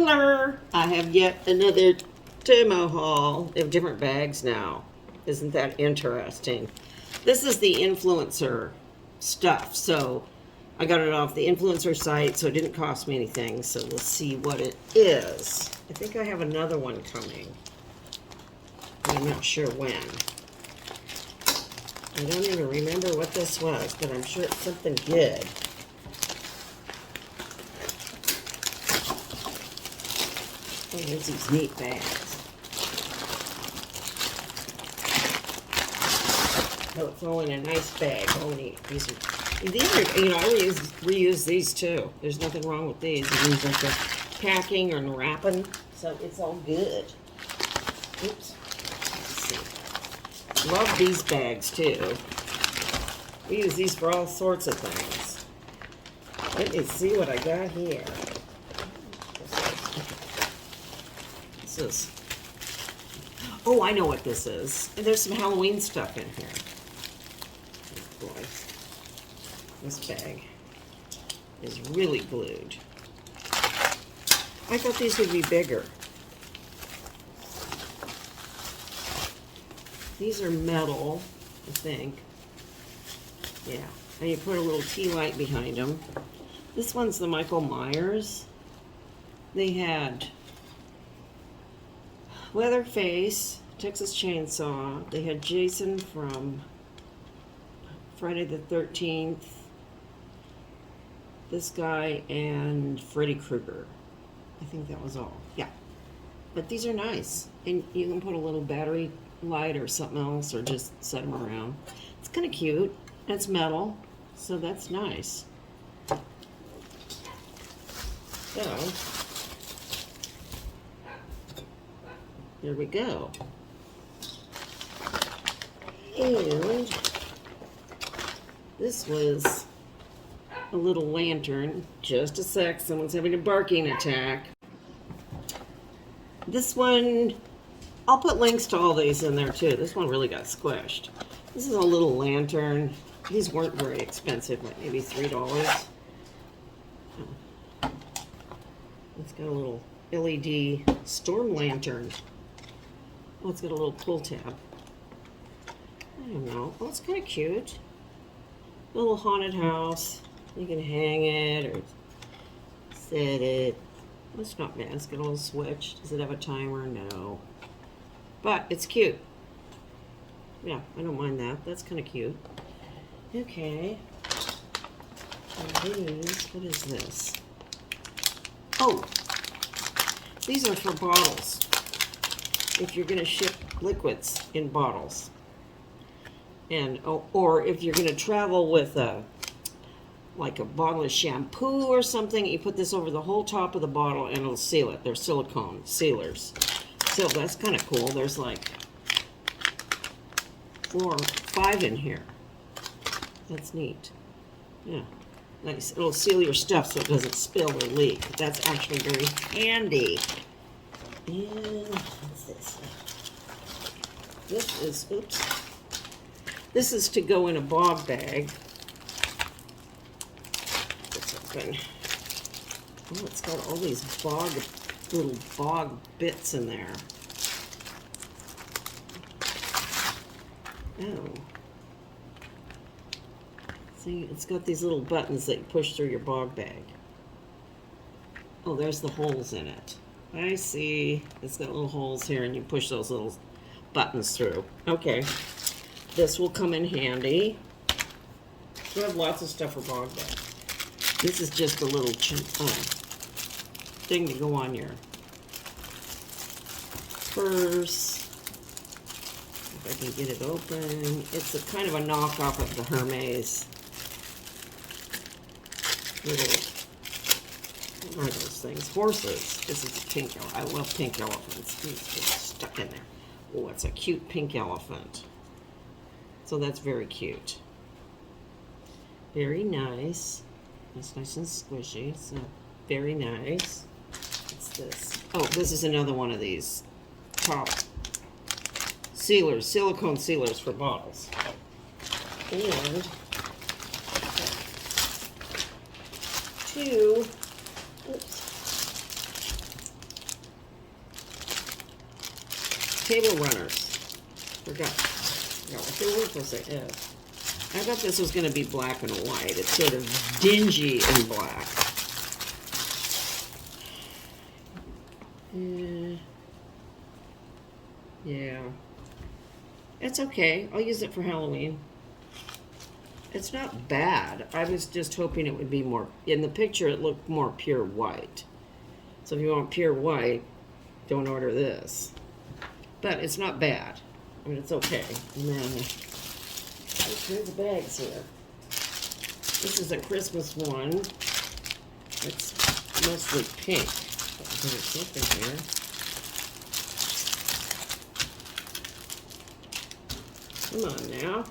Spoiler! I have yet another Temu haul. They have different bags now. Isn't that interesting? This is the influencer stuff. So I got it off the influencer site, so it didn't cost me anything. So we'll see what it is. I think I have another one coming. I'm not sure when. I don't even remember what this was, but I'm sure it's something good. Oh, there's these neat bags. Oh, it's all in a nice bag. Oh, neat. These are, you know, I reuse these too. There's nothing wrong with these. I use like the packing or wrapping, so it's all good. Oops. Let's see. Love these bags too. We use these for all sorts of things. Let me see what I got here. This is, oh, I know what this is. There's some Halloween stuff in here. Oh boy. This bag is really glued. I thought these would be bigger. These are metal, I think. Yeah, and you put a little tea light behind them. This one's the Michael Myers. They had Leatherface, Texas Chainsaw. They had Jason from Friday the 13th. This guy and Freddy Krueger. I think that was all. Yeah. But these are nice. And you can put a little battery light or something else or just set them around. It's kind of cute. It's metal, so that's nice. So, here we go. And this was a little lantern. Just a sec, someone's having a barking attack. This one, I'll put links to all these in there too. This one really got squished. This is a little lantern. These weren't very expensive, like maybe $3. It's got a little LED storm lantern. Oh, it's got a little pull tab. I don't know. Oh, it's kind of cute. A little haunted house. You can hang it or set it. That's not bad. It's got a little switch. Does it have a timer? No. But it's cute. Yeah, I don't mind that. That's kind of cute. Okay. And these, what is this? Oh, these are for bottles. If you're going to ship liquids in bottles. And, or if you're going to travel with like a bottle of shampoo or something, you put this over the whole top of the bottle and it'll seal it. They're silicone sealers. So that's kind of cool. There's like 4 or 5 in here. That's neat. Yeah, nice. It'll seal your stuff so it doesn't spill or leak. That's actually very handy. And what's this? This is, oops. This is to go in a bog bag. It's open. Oh, it's got all these little bog bits in there. Oh. See, it's got these little buttons that you push through your bog bag. Oh, there's the holes in it. I see. It's got little holes here, and you push those little buttons through. Okay. This will come in handy. We have lots of stuff for bog bags. This is just a little thing to go on your purse. If I can get it open. It's a kind of a knockoff of the Hermes little, what are those things? Horses. This is a pink elephant. I love pink elephants. It's just stuck in there. Oh, it's a cute pink elephant. So that's very cute. Very nice. It's nice and squishy. So very nice. What's this? Oh, this is another one of these top sealers, silicone sealers for bottles. And 2, oops, table runners. Forgot what they were supposed to say. I thought this was going to be black and white. It's sort of dingy and black. Yeah. It's okay. I'll use it for Halloween. It's not bad. I was just hoping it would be more... In the picture, it looked more pure white. So if you want pure white, don't order this. But it's not bad. I mean, it's okay. And then... Here's the bags here. This is a Christmas one. It's mostly pink. There's something here. Come on now.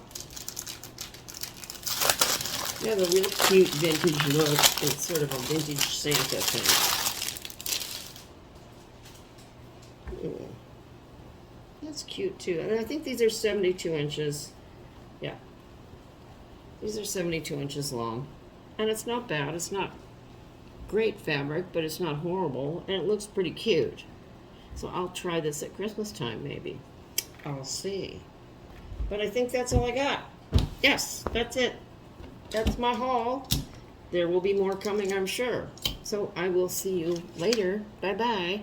Yeah, the real cute vintage look. It's sort of a vintage Santa thing. Ooh. That's cute too. And I think these are 72 inches. Yeah. These are 72 inches long. And it's not bad. It's not great fabric, but it's not horrible. And it looks pretty cute. So I'll try this at Christmas time maybe. I'll see. But I think that's all I got. Yes, that's it. That's my haul. There will be more coming, I'm sure. So I will see you later. Bye-bye.